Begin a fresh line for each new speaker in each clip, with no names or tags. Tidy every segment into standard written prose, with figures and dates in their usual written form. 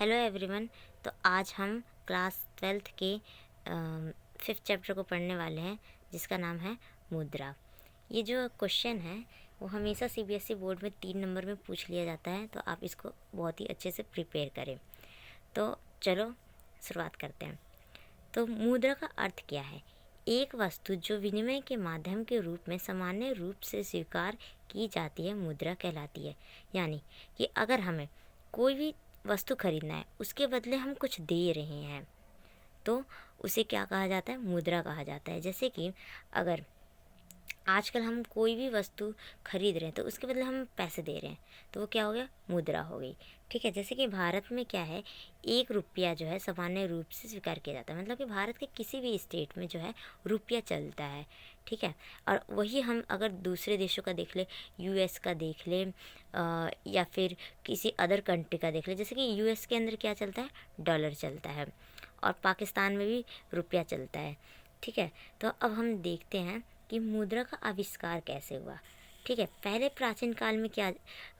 Hello everyone. तो आज हम क्लास 12th के 5th चैप्टर को पढ़ने वाले हैं, जिसका नाम है मुद्रा। ये जो क्वेश्चन है वो हमेशा सीबीएसई बोर्ड में 3 नंबर में पूछ लिया जाता है, तो आप इसको बहुत ही अच्छे से प्रिपेयर करें। तो चलो शुरुआत करते हैं। तो मुद्रा का अर्थ क्या है? एक वस्तु जो विनिमय के माध्यम के रूप में सामान्य रूप से स्वीकार की जाती है, मुद्रा कहलाती है। यानी कि अगर हमें कोई भी वस्तु खरीदना है, उसके बदले हम कुछ दे रहे हैं, तो उसे क्या कहा जाता है? मुद्रा कहा जाता है। जैसे कि अगर आजकल हम कोई भी वस्तु खरीद रहे हैं तो उसके बदले हम पैसे दे रहे हैं, तो वो क्या हो गया? मुद्रा हो गई। ठीक है। जैसे कि भारत में क्या है, 1 रुपया जो है सामान्य रूप से स्वीकार किया जाता है। मतलब कि भारत के किसी भी स्टेट में जो है रुपया चलता है। ठीक है। और वही हम अगर दूसरे देशों का देख ले, यूएस का देख ले, या फिर किसी अदर कंट्री का देख ले। जैसे कि यूएस के अंदर क्या चलता है? डॉलर चलता है, और पाकिस्तान में भी रुपया चलता है। ठीक है। तो अब हम देखते हैं कि मुद्रा का आविष्कार कैसे हुआ। ठीक है। पहले प्राचीन काल में क्या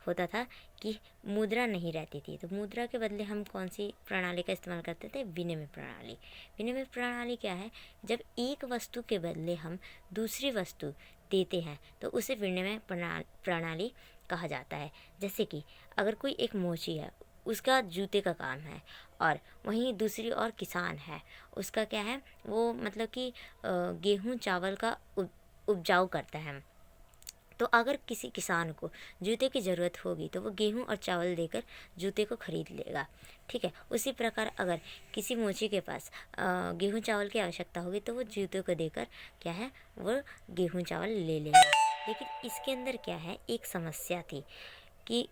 होता था कि मुद्रा नहीं रहती थी, तो मुद्रा के बदले हम कौन सी प्रणाली का इस्तेमाल करते थे? विनिमय प्रणाली। विनिमय प्रणाली क्या है? जब एक वस्तु के बदले हम दूसरी वस्तु देते हैं तो उसे विनिमय प्रणाली कहा जाता है। जैसे कि अगर कोई एक मोची है, उसका जूते का काम है, और वहीं दूसरी और किसान है, उसका क्या है? वो मतलब कि गेहूँ चावल का उपजाऊ करता है। तो अगर किसी किसान को जूते की ज़रूरत होगी तो वो गेहूं और चावल देकर जूते को खरीद लेगा। ठीक है। उसी प्रकार अगर किसी मोची के पास गेहूं चावल की आवश्यकता होगी तो वो जूते को देकर क्या है? वो गेहूं चावल ले लेगा। लेकिन इसके अंदर क्या है? एक समस्या थी कि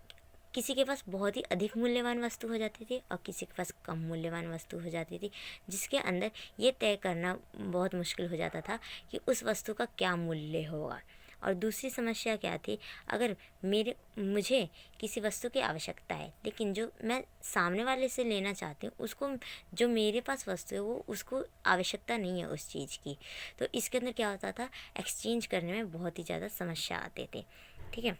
किसी के पास बहुत ही अधिक मूल्यवान वस्तु हो जाती थी और किसी के पास कम मूल्यवान वस्तु हो जाती थी, जिसके अंदर ये तय करना बहुत मुश्किल हो जाता था कि उस वस्तु का क्या मूल्य होगा। और दूसरी समस्या क्या थी? अगर मुझे किसी वस्तु की आवश्यकता है, लेकिन जो मैं सामने वाले से लेना चाहती हूँ उसको, जो मेरे पास वस्तु है वो उसको आवश्यकता नहीं है उस चीज़ की, तो इसके अंदर क्या होता था? एक्सचेंज करने में बहुत ही ज़्यादा समस्या आते थे। ठीक है।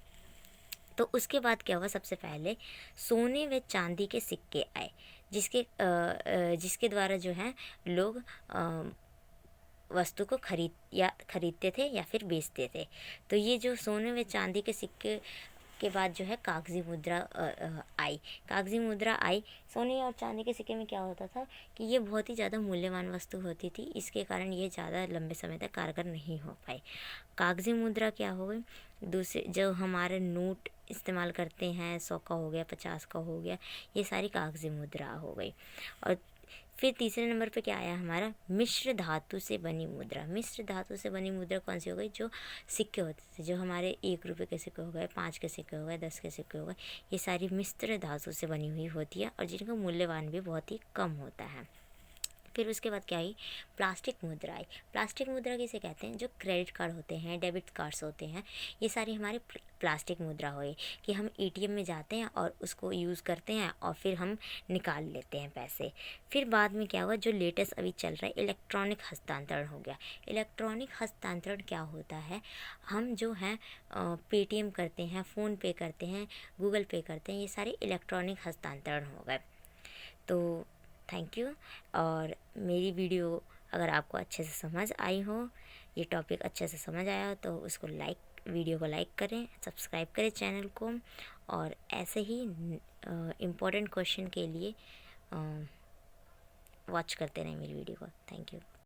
तो उसके बाद क्या हुआ? सबसे पहले सोने व चांदी के सिक्के आए, जिसके द्वारा जो है लोग वस्तु को खरीदते थे या फिर बेचते थे। तो ये जो सोने व चांदी के सिक्के के बाद जो है कागजी मुद्रा आई। कागजी मुद्रा आई। सोने और चांदी के सिक्के में क्या होता था कि ये बहुत ही ज़्यादा मूल्यवान वस्तु होती थी, इसके कारण ये ज़्यादा लंबे समय तक कारगर नहीं हो पाई। कागजी मुद्रा क्या हो गई? दूसरे जो हमारे नोट इस्तेमाल करते हैं, 100 का हो गया, 50 का हो गया, ये सारी कागजी मुद्रा हो गई। और फिर तीसरे नंबर पे क्या आया हमारा? मिश्र धातु से बनी मुद्रा। मिश्र धातु से बनी मुद्रा कौन सी हो गई? जो सिक्के होते थे, जो हमारे 1 रुपये के सिक्के हो गए, 5 के सिक्के हो गए, 10 के सिक्के हो गए, ये सारी मिश्र धातु से बनी हुई होती है और जिनका मूल्यवान भी बहुत ही कम होता है। फिर उसके बाद क्या आई? प्लास्टिक मुद्रा आई। प्लास्टिक मुद्रा किसे कहते हैं? जो क्रेडिट कार्ड होते हैं, डेबिट कार्ड्स होते हैं, ये सारी हमारी प्लास्टिक मुद्रा हुई कि हम एटीएम में जाते हैं और उसको यूज़ करते हैं और फिर हम निकाल लेते हैं पैसे। फिर बाद में क्या हुआ? जो लेटेस्ट अभी चल रहा है, इलेक्ट्रॉनिक हस्तांतरण हो गया। इलेक्ट्रॉनिक हस्तांतरण क्या होता है? हम जो है पेटीएम करते हैं, फ़ोन पे करते हैं, गूगल पे करते हैं, ये सारे इलेक्ट्रॉनिक हस्तांतरण हो गए। तो थैंक यू। और मेरी वीडियो अगर आपको अच्छे से समझ आई हो, ये टॉपिक अच्छे से समझ आया हो, तो उसको वीडियो को लाइक करें, सब्सक्राइब करें चैनल को, और ऐसे ही इम्पोर्टेंट क्वेश्चन के लिए वॉच करते रहें मेरी वीडियो को। Thank you.